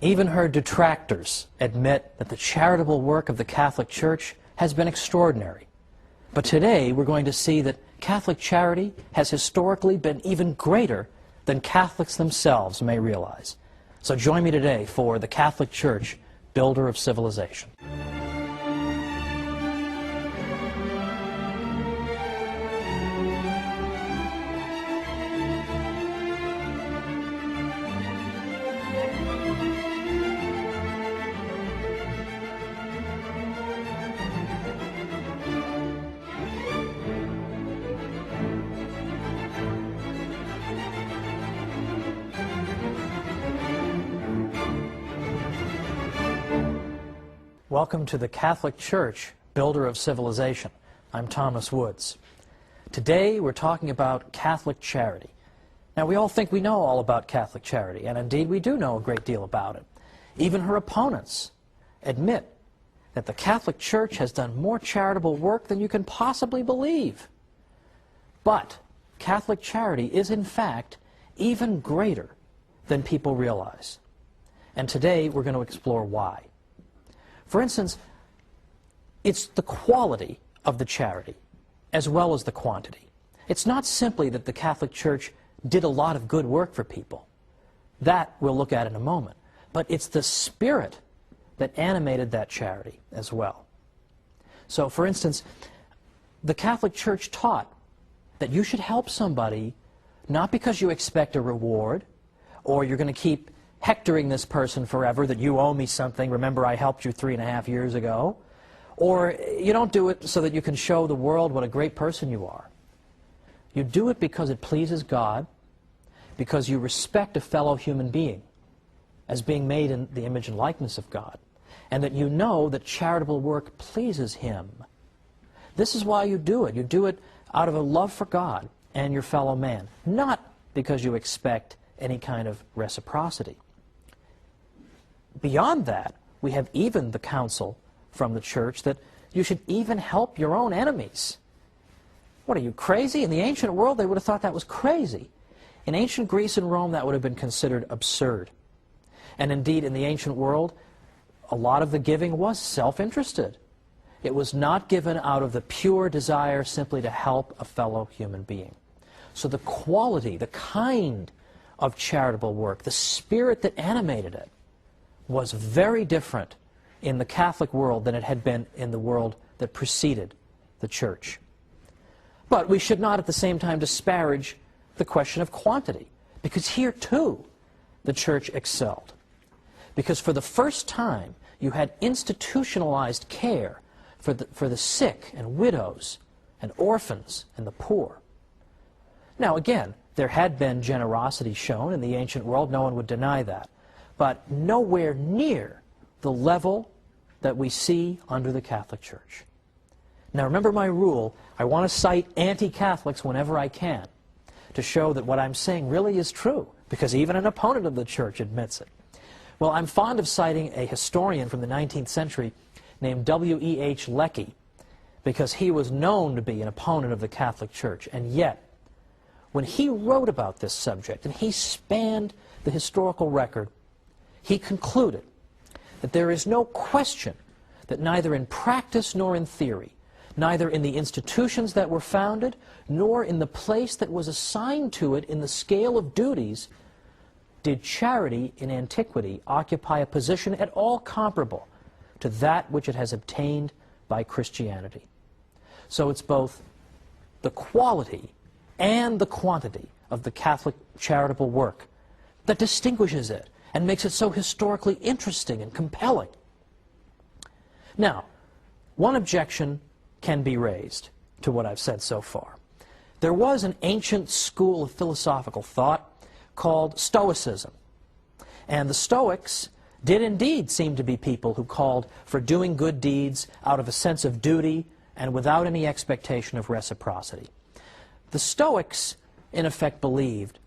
Even her detractors admit that the charitable work of the Catholic Church has been extraordinary. But today we're going to see that Catholic charity has historically been even greater than Catholics themselves may realize. So join me today for the Catholic Church, Builder of Civilization. Welcome to the Catholic Church, Builder of Civilization. I'm Thomas Woods. Today we're talking about Catholic charity. Now we all think we know all about Catholic charity, and indeed we do know a great deal about it. Even her opponents admit that the Catholic Church has done more charitable work than you can possibly believe. But Catholic charity is in fact even greater than people realize. And today we're going to explore why. For instance, it's the quality of the charity as well as the quantity. It's not simply that the Catholic Church did a lot of good work for people. That we'll look at in a moment. But it's the spirit that animated that charity as well. So, for instance, the Catholic Church taught that you should help somebody not because you expect a reward or you're going to keep hectoring this person forever, that you owe me something, remember I helped you 3.5 years ago, or you don't do it so that you can show the world what a great person you are. You do it because it pleases God, because you respect a fellow human being as being made in the image and likeness of God, and that you know that charitable work pleases Him. This is why you do it. You do it out of a love for God and your fellow man, not because you expect any kind of reciprocity. Beyond that, we have even the counsel from the Church that you should even help your own enemies. What, are you crazy? In the ancient world, they would have thought that was crazy. In ancient Greece and Rome, that would have been considered absurd. And indeed, in the ancient world, a lot of the giving was self-interested. It was not given out of the pure desire simply to help a fellow human being. So the quality, the kind of charitable work, the spirit that animated it, was very different in the Catholic world than it had been in the world that preceded the Church. But we should not at the same time disparage the question of quantity, because here too the Church excelled. Because for the first time you had institutionalized care for the sick and widows and orphans and the poor. Now again, there had been generosity shown in the ancient world, no one would deny that, but nowhere near the level that we see under the Catholic Church. Now remember my rule, I want to cite anti-Catholics whenever I can to show that what I'm saying really is true, because even an opponent of the Church admits it. Well, I'm fond of citing a historian from the 19th century named W.E.H. Lecky, because he was known to be an opponent of the Catholic Church, and yet when he wrote about this subject and he spanned the historical record, he concluded that there is no question that neither in practice nor in theory, neither in the institutions that were founded, nor in the place that was assigned to it in the scale of duties, did charity in antiquity occupy a position at all comparable to that which it has obtained by Christianity. So it's both the quality and the quantity of the Catholic charitable work that distinguishes it and makes it so historically interesting and compelling. Now, one objection can be raised to what I've said so far. There was an ancient school of philosophical thought called Stoicism. And the Stoics did indeed seem to be people who called for doing good deeds out of a sense of duty and without any expectation of reciprocity. The Stoics, in effect, believed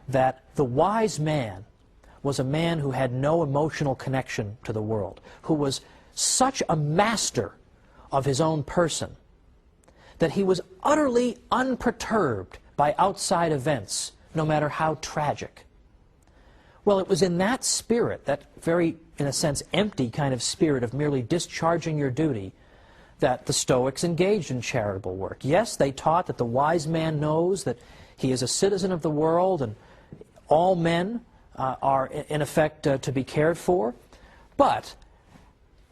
that the wise man was a man who had no emotional connection to the world, who was such a master of his own person that he was utterly unperturbed by outside events, no matter how tragic. Well, it was in that spirit, that very, in a sense, empty kind of spirit of merely discharging your duty, that the Stoics engaged in charitable work. Yes, they taught that the wise man knows that he is a citizen of the world and all men are, in effect, to be cared for, but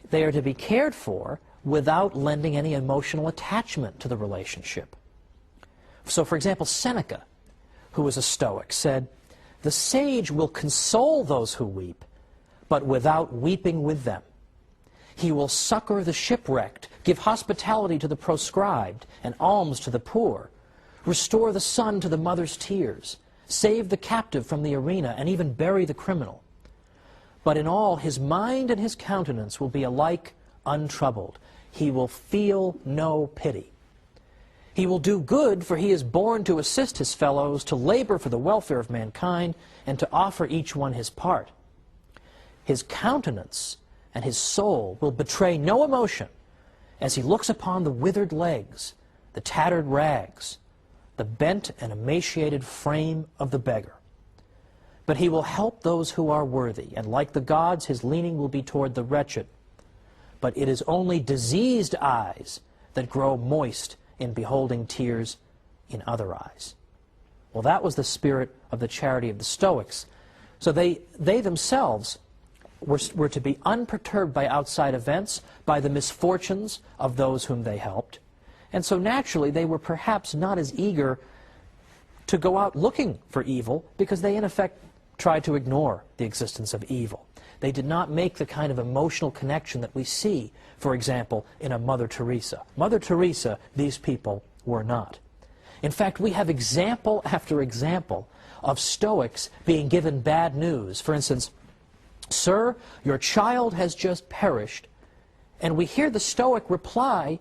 they are to be cared for without lending any emotional attachment to the relationship. So, for example, Seneca, who was a Stoic, said, "The sage will console those who weep, but without weeping with them. He will succor the shipwrecked, give hospitality to the proscribed, and alms to the poor, restore the son to the mother's tears, save the captive from the arena, and even bury the criminal. But in all, his mind and his countenance will be alike untroubled. He will feel no pity. He will do good, for he is born to assist his fellows, to labor for the welfare of mankind, and to offer each one his part. His countenance and his soul will betray no emotion as he looks upon the withered legs, the tattered rags, the bent and emaciated frame of the beggar. But he will help those who are worthy, and like the gods, his leaning will be toward the wretched. But it is only diseased eyes that grow moist in beholding tears in other eyes." Well, that was the spirit of the charity of the Stoics. So they themselves were to be unperturbed by outside events, by the misfortunes of those whom they helped. And so naturally they were perhaps not as eager to go out looking for evil, because they in effect tried to ignore the existence of evil. They did not make the kind of emotional connection that we see, for example, in a Mother Teresa. Mother Teresa, these people were not. In fact, we have example after example of Stoics being given bad news. For instance, "Sir, your child has just perished," and we hear the Stoic reply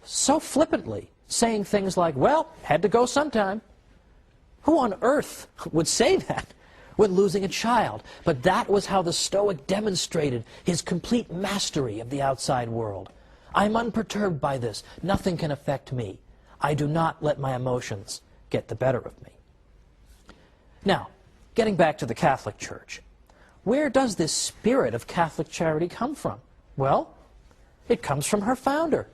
so flippantly, saying things like, "Well, had to go sometime." Who on earth would say that when losing a child? But that was how the Stoic demonstrated his complete mastery of the outside world. "I'm unperturbed by this. Nothing can affect me. I do not let my emotions get the better of me." Now, getting back to the Catholic Church, where does this spirit of Catholic charity come from? Well, it comes from her founder.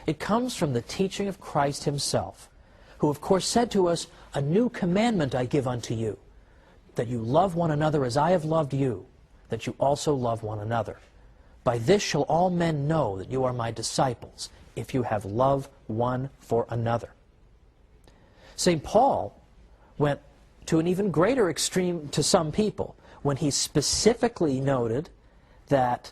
It comes from the teaching of Christ himself, who of course said to us, "A new commandment I give unto you, that you love one another as I have loved you, that you also love one another. By this shall all men know that you are my disciples, if you have love one for another." St. Paul went to an even greater extreme to some people when he specifically noted that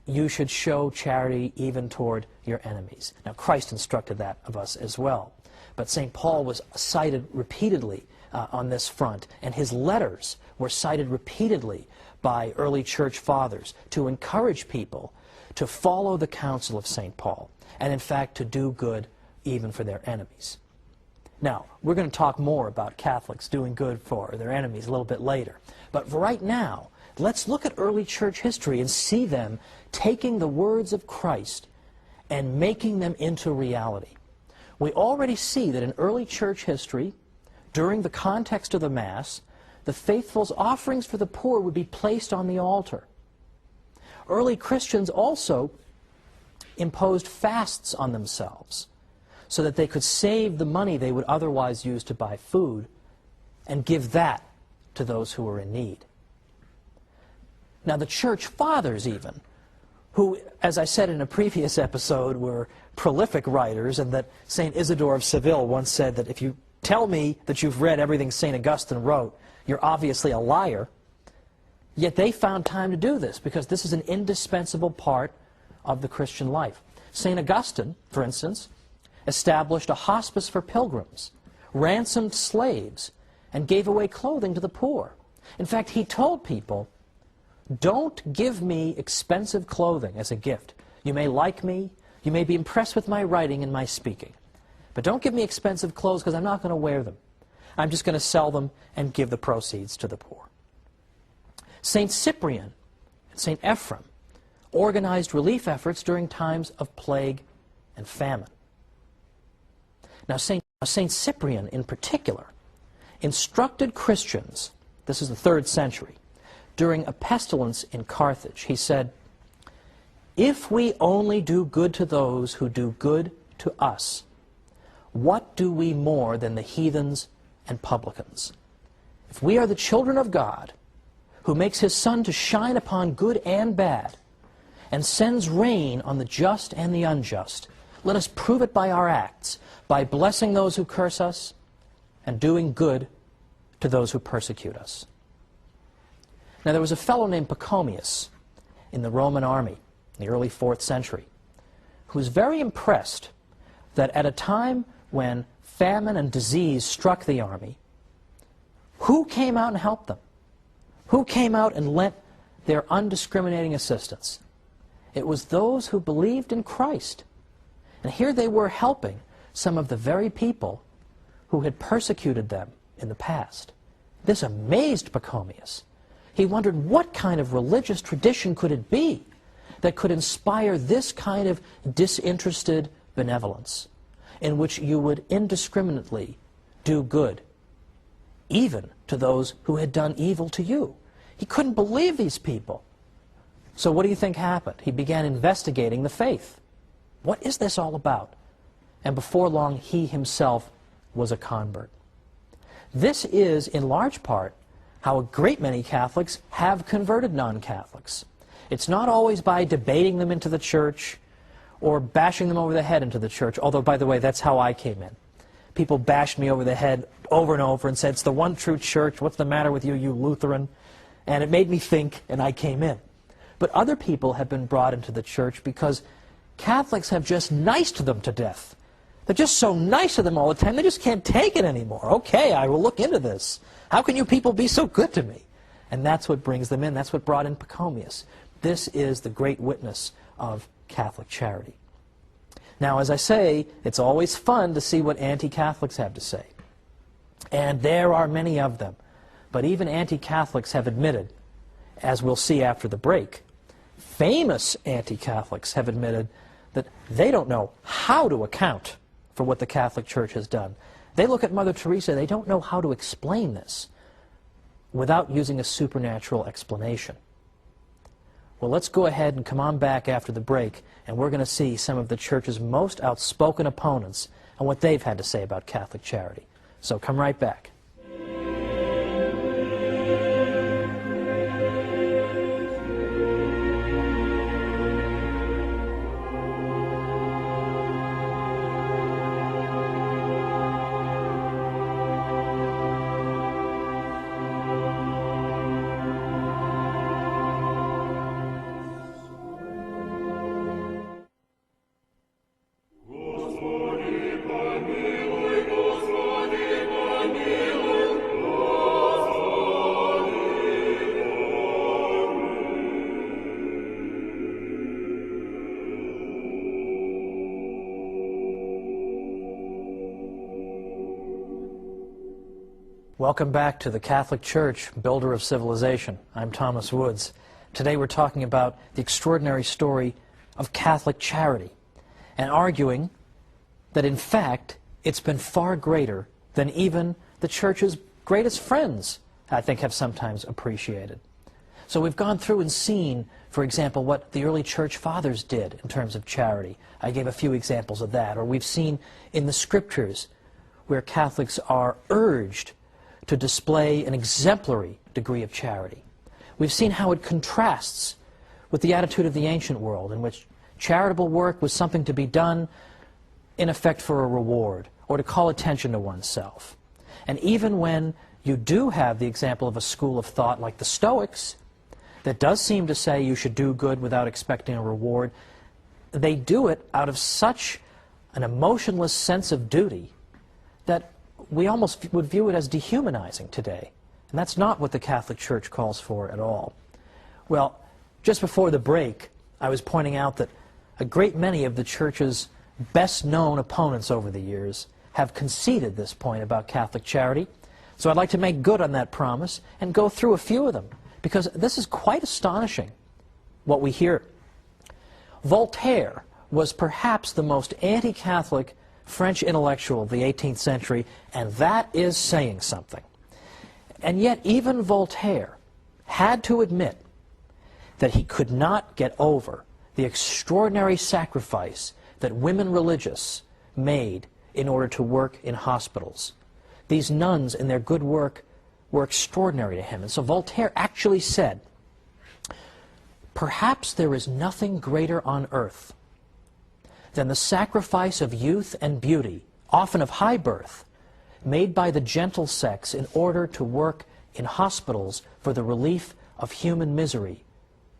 you should show charity even toward your enemies. Now, Christ instructed that of us as well. But St. Paul was cited repeatedly on this front, and his letters were cited repeatedly by early church fathers to encourage people to follow the counsel of St. Paul, and in fact to do good even for their enemies. Now, we're going to talk more about Catholics doing good for their enemies a little bit later. But for right now, let's look at early church history and see them taking the words of Christ and making them into reality. We already see that in early church history, during the context of the Mass, the faithful's offerings for the poor would be placed on the altar. Early Christians also imposed fasts on themselves so that they could save the money they would otherwise use to buy food and give that to those who were in need. Now, the church fathers even, who, as I said in a previous episode, were prolific writers, and that St. Isidore of Seville once said that if you tell me that you've read everything St. Augustine wrote, you're obviously a liar. Yet they found time to do this, because this is an indispensable part of the Christian life. St. Augustine, for instance, established a hospice for pilgrims, ransomed slaves, and gave away clothing to the poor. In fact, he told people, "Don't give me expensive clothing as a gift. You may like me, you may be impressed with my writing and my speaking, but don't give me expensive clothes, because I'm not going to wear them. I'm just going to sell them and give the proceeds to the poor." St. Cyprian and St. Ephrem organized relief efforts during times of plague and famine. Now, St. Cyprian in particular instructed Christians, this is the 3rd century, during a pestilence in Carthage. He said, "If we only do good to those who do good to us, what do we more than the heathens and publicans? If we are the children of God, who makes his sun to shine upon good and bad, and sends rain on the just and the unjust, let us prove it by our acts, by blessing those who curse us, and doing good to those who persecute us." Now there was a fellow named Pachomius in the Roman army in the early 4th century who was very impressed that at a time when famine and disease struck the army, who came out and helped them? Who came out and lent their undiscriminating assistance? It was those who believed in Christ. And here they were helping some of the very people who had persecuted them in the past. This amazed Pachomius. He wondered, what kind of religious tradition could it be that could inspire this kind of disinterested benevolence, in which you would indiscriminately do good, even to those who had done evil to you? He couldn't believe these people. So what do you think happened? He began investigating the faith. What is this all about? And before long, he himself was a convert. This is, in large part, how a great many Catholics have converted non-Catholics. It's not always by debating them into the church or bashing them over the head into the church, although, by the way, that's how I came in. People bashed me over the head over and over and said, "It's the one true church. What's the matter with you, you Lutheran?" And it made me think, and I came in. But other people have been brought into the church because Catholics have just niced them to death. They're just so nice to them all the time, they just can't take it anymore. Okay, I will look into this. How can you people be so good to me? And that's what brings them in. That's what brought in Pachomius. This is the great witness of Catholic charity. Now, as I say, it's always fun to see what anti-Catholics have to say. And there are many of them. But even anti-Catholics have admitted, as we'll see after the break, famous anti-Catholics have admitted that they don't know how to account for what the Catholic Church has done. They look at Mother Teresa, they don't know how to explain this without using a supernatural explanation. Well, let's go ahead and come on back after the break, and we're going to see some of the Church's most outspoken opponents and what they've had to say about Catholic charity. So come right back. Welcome back to the Catholic Church, builder of civilization. I'm Thomas Woods. Today we're talking about the extraordinary story of Catholic charity and arguing that in fact it's been far greater than even the Church's greatest friends, I think, have sometimes appreciated. So we've gone through and seen, for example, what the early Church Fathers did in terms of charity. I gave a few examples of that. Or we've seen in the Scriptures where Catholics are urged to display an exemplary degree of charity. We've seen how it contrasts with the attitude of the ancient world, in which charitable work was something to be done, in effect, for a reward, or to call attention to oneself. And even when you do have the example of a school of thought like the Stoics, that does seem to say you should do good without expecting a reward, they do it out of such an emotionless sense of duty that we almost would view it as dehumanizing today. And that's not what the Catholic Church calls for at all. Well, just before the break, I was pointing out that a great many of the Church's best-known opponents over the years have conceded this point about Catholic charity. So I'd like to make good on that promise and go through a few of them, because this is quite astonishing, what we hear. Voltaire was perhaps the most anti-Catholic French intellectual of the 18th century, and that is saying something. And yet even Voltaire had to admit that he could not get over the extraordinary sacrifice that women religious made in order to work in hospitals. These nuns in their good work were extraordinary to him. And so Voltaire actually said, "Perhaps there is nothing greater on earth than the sacrifice of youth and beauty, often of high birth, made by the gentle sex in order to work in hospitals for the relief of human misery,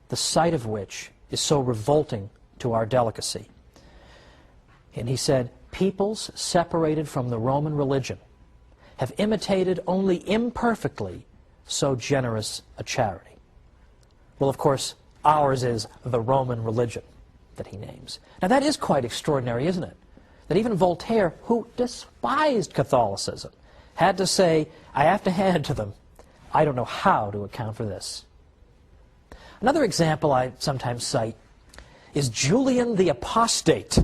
the sight of which is so revolting to our delicacy." And he said, "Peoples separated from the Roman religion have imitated only imperfectly so generous a charity." Well, of course, ours is the Roman religion that he names. Now that is quite extraordinary, isn't it? That even Voltaire, who despised Catholicism, had to say, I have to hand it to them, I don't know how to account for this. Another example I sometimes cite is Julian the Apostate.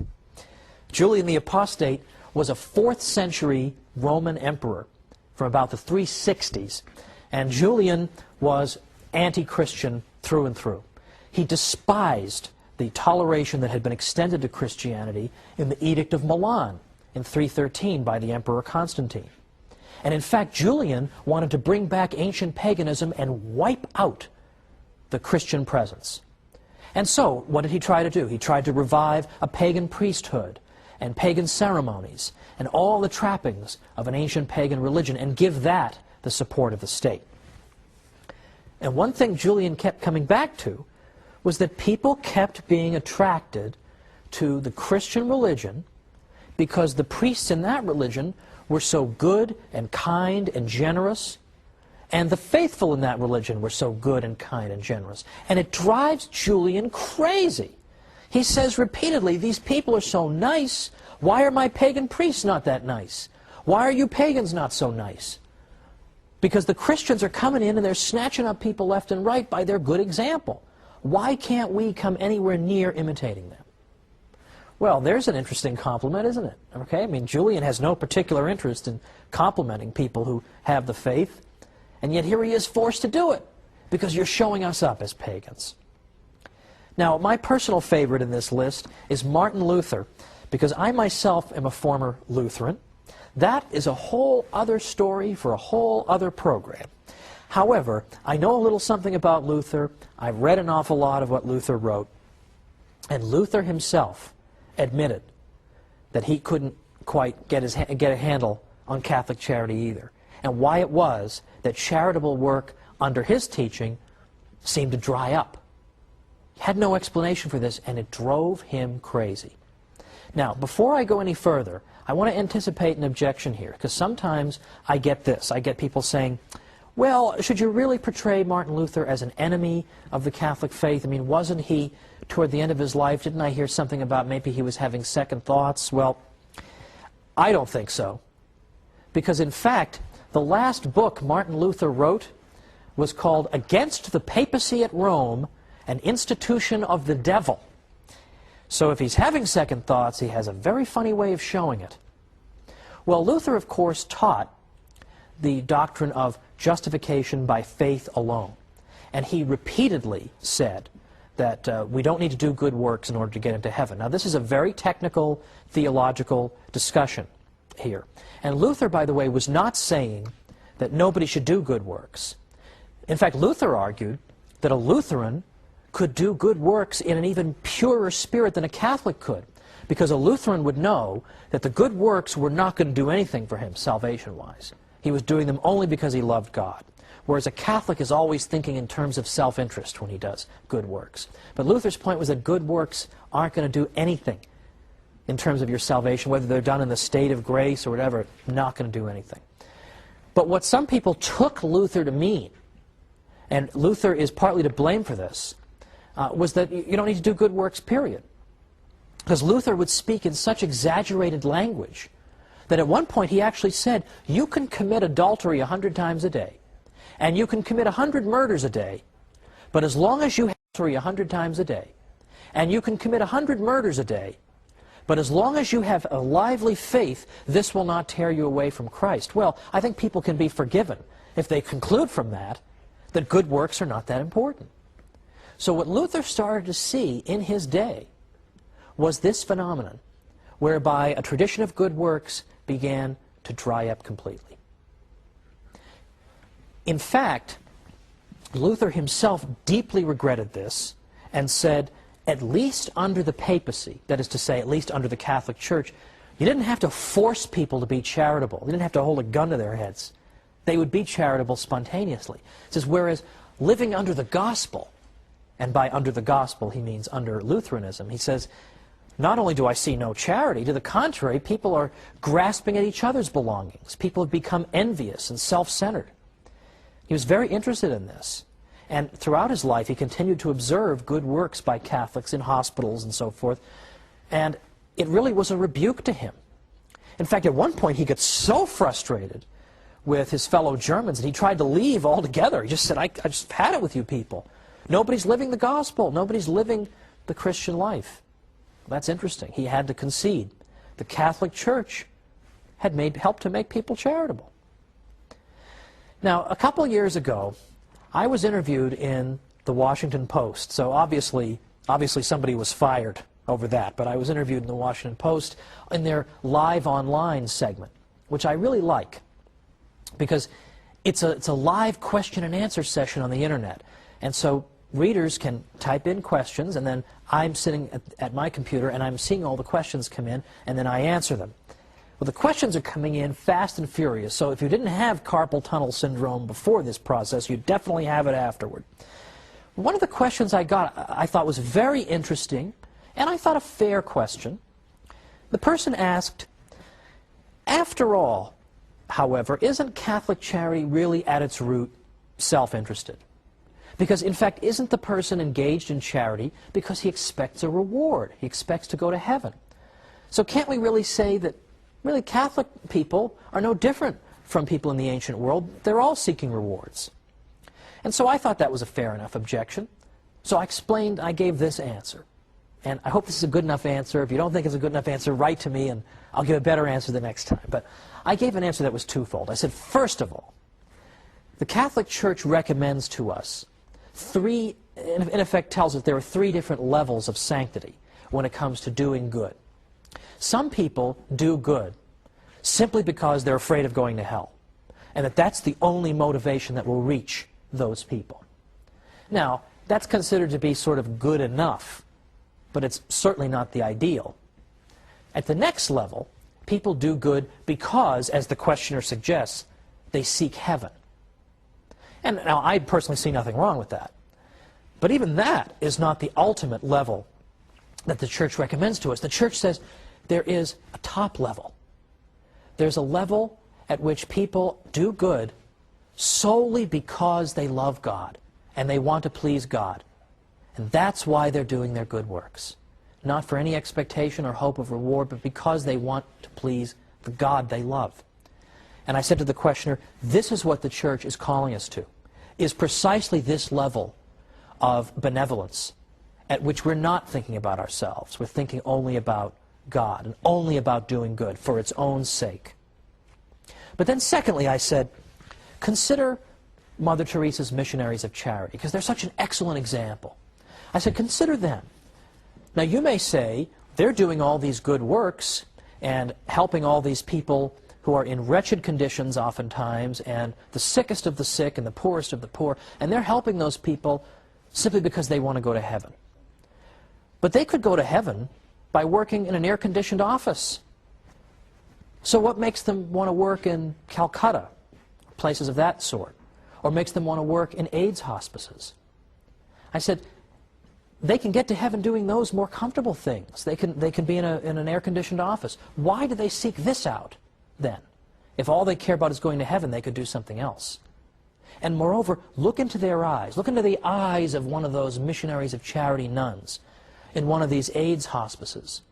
Julian the Apostate was a 4th century Roman emperor from about the 360s. And Julian was anti-Christian through and through. He despised the toleration that had been extended to Christianity in the Edict of Milan in 313 by the Emperor Constantine. And in fact, Julian wanted to bring back ancient paganism and wipe out the Christian presence. And so, what did he try to do? He tried to revive a pagan priesthood and pagan ceremonies and all the trappings of an ancient pagan religion and give that the support of the state. And one thing Julian kept coming back to was that people kept being attracted to the Christian religion because the priests in that religion were so good and kind and generous, and the faithful in that religion were so good and kind and generous. And it drives Julian crazy. He says repeatedly, these people are so nice, why are my pagan priests not that nice? Why are you pagans not so nice? Because the Christians are coming in and they're snatching up people left and right by their good example. Why can't we come anywhere near imitating them? Well, there's an interesting compliment, isn't it? Okay, I mean, Julian has no particular interest in complimenting people who have the faith, and yet here he is forced to do it because you're showing us up as pagans. Now, my personal favorite in this list is Martin Luther, because I myself am a former Lutheran. That is a whole other story for a whole other program. However, I know a little something about Luther. I've read an awful lot of what Luther wrote. And Luther himself admitted that he couldn't quite get a handle on Catholic charity either. And why it was that charitable work under his teaching seemed to dry up. He had no explanation for this, and it drove him crazy. Now, before I go any further, I want to anticipate an objection here, because sometimes I get this. I get people saying, well, should you really portray Martin Luther as an enemy of the Catholic faith? I mean, wasn't he, toward the end of his life, didn't I hear something about maybe he was having second thoughts? Well, I don't think so. Because in fact, the last book Martin Luther wrote was called Against the Papacy at Rome, an Institution of the Devil. So if he's having second thoughts, he has a very funny way of showing it. Well, Luther, of course, taught the doctrine of justification by faith alone. And he repeatedly said that we don't need to do good works in order to get into heaven. Now, this is a very technical, theological discussion here. And Luther, by the way, was not saying that nobody should do good works. In fact, Luther argued that a Lutheran could do good works in an even purer spirit than a Catholic could, because a Lutheran would know that the good works were not going to do anything for him salvation-wise. He was doing them only because he loved God, whereas a Catholic is always thinking in terms of self-interest when he does good works. But Luther's point was that good works aren't going to do anything in terms of your salvation, whether they're done in the state of grace or whatever, not going to do anything. But what some people took Luther to mean, and Luther is partly to blame for this, was that you don't need to do good works, period. Because Luther would speak in such exaggerated language that at one point he actually said, you can commit adultery 100 times a day, and you can commit 100 murders a day, but as long as you have adultery 100 times a day, and you can commit 100 murders a day, but as long as you have a lively faith, this will not tear you away from Christ. Well, I think people can be forgiven if they conclude from that that good works are not that important. So what Luther started to see in his day was this phenomenon, whereby a tradition of good works began to dry up completely. In fact, Luther himself deeply regretted this and said, at least under the papacy, that is to say, at least under the Catholic Church, you didn't have to force people to be charitable. You didn't have to hold a gun to their heads. They would be charitable spontaneously. He says, whereas living under the gospel, and by under the gospel he means under Lutheranism, he says, not only do I see no charity, to the contrary, people are grasping at each other's belongings. People have become envious and self-centered. He was very interested in this. And throughout his life, he continued to observe good works by Catholics in hospitals and so forth. And it really was a rebuke to him. In fact, at one point, he got so frustrated with his fellow Germans that he tried to leave altogether. He just said, I just had it with you people. Nobody's living the gospel. Nobody's living the Christian life. That's interesting. He had to concede. The Catholic Church had helped to make people charitable. Now, a couple years ago, I was interviewed in the Washington Post. So obviously somebody was fired over that, but I was interviewed in the Washington Post in their live online segment, which I really like, because it's a live question and answer session on the internet. And so readers can type in questions, and then I'm sitting at my computer and I'm seeing all the questions come in, and then I answer them. Well, the questions are coming in fast and furious, so if you didn't have carpal tunnel syndrome before this process, you definitely have it afterward. One of the questions I got I thought was very interesting, and I thought a fair question. The person asked, after all, however, isn't Catholic charity really at its root self-interested? Because, in fact, isn't the person engaged in charity because he expects a reward? He expects to go to heaven. So can't we really say that really Catholic people are no different from people in the ancient world? They're all seeking rewards. And so I thought that was a fair enough objection. So I gave this answer. And I hope this is a good enough answer. If you don't think it's a good enough answer, write to me and I'll give a better answer the next time. But I gave an answer that was twofold. I said, first of all, the Catholic Church recommends to us in effect tells us there are three different levels of sanctity when it comes to doing good. Some people do good simply because they're afraid of going to hell, and that's the only motivation that will reach those people. Now, that's considered to be sort of good enough, but it's certainly not the ideal. At the next level, people do good because, as the questioner suggests, they seek heaven. And now, I personally see nothing wrong with that. But even that is not the ultimate level that the Church recommends to us. The Church says there is a top level. There's a level at which people do good solely because they love God and they want to please God. And that's why they're doing their good works. Not for any expectation or hope of reward, but because they want to please the God they love. And I said to the questioner, this is what the Church is calling us to, is precisely this level of benevolence at which we're not thinking about ourselves. We're thinking only about God and only about doing good for its own sake. But then secondly, I said, consider Mother Teresa's missionaries of charity, because they're such an excellent example. I said, consider them. Now you may say, they're doing all these good works and helping all these people who are in wretched conditions oftentimes, and the sickest of the sick and the poorest of the poor, and they're helping those people simply because they want to go to heaven. But they could go to heaven by working in an air-conditioned office. So what makes them want to work in Calcutta, places of that sort, or makes them want to work in AIDS hospices? I said, they can get to heaven doing those more comfortable things. They can be in an air-conditioned office. Why do they seek this out then? If all they care about is going to heaven, they could do something else. And moreover, look into their eyes. Look into the eyes of one of those missionaries of charity nuns in one of these AIDS hospices,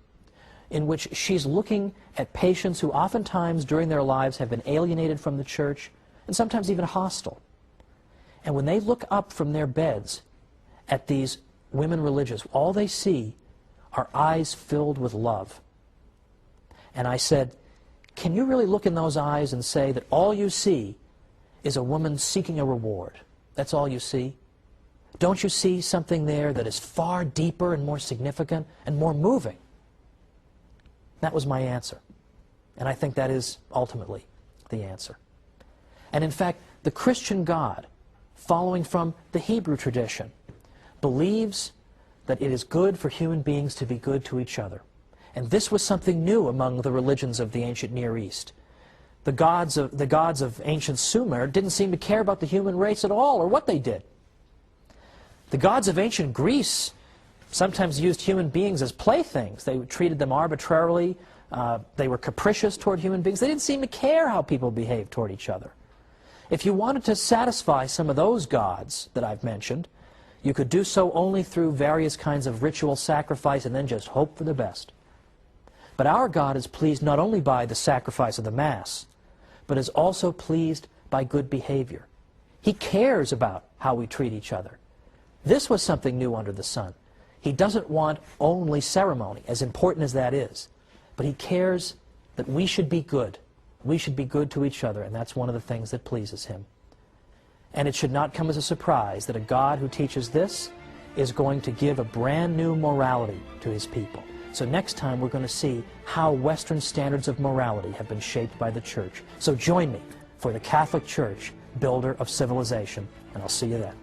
in which she's looking at patients who oftentimes during their lives have been alienated from the Church and sometimes even hostile. And when they look up from their beds at these women religious, all they see are eyes filled with love. And I said, can you really look in those eyes and say that all you see is a woman seeking a reward? That's all you see? Don't you see something there that is far deeper and more significant and more moving? That was my answer. And I think that is ultimately the answer. And in fact, the Christian God, following from the Hebrew tradition, believes that it is good for human beings to be good to each other. And this was something new among the religions of the ancient Near East. The gods of ancient Sumer didn't seem to care about the human race at all, or what they did. The gods of ancient Greece sometimes used human beings as playthings. They treated them arbitrarily. They were capricious toward human beings. They didn't seem to care how people behaved toward each other. If you wanted to satisfy some of those gods that I've mentioned, you could do so only through various kinds of ritual sacrifice and then just hope for the best. But our God is pleased not only by the sacrifice of the Mass, but is also pleased by good behavior. He cares about how we treat each other. This was something new under the sun. He doesn't want only ceremony, as important as that is, but he cares that we should be good. We should be good to each other, and that's one of the things that pleases him. And it should not come as a surprise that a God who teaches this is going to give a brand new morality to his people. So next time we're going to see how Western standards of morality have been shaped by the Church. So join me for the Catholic Church, builder of civilization, and I'll see you then.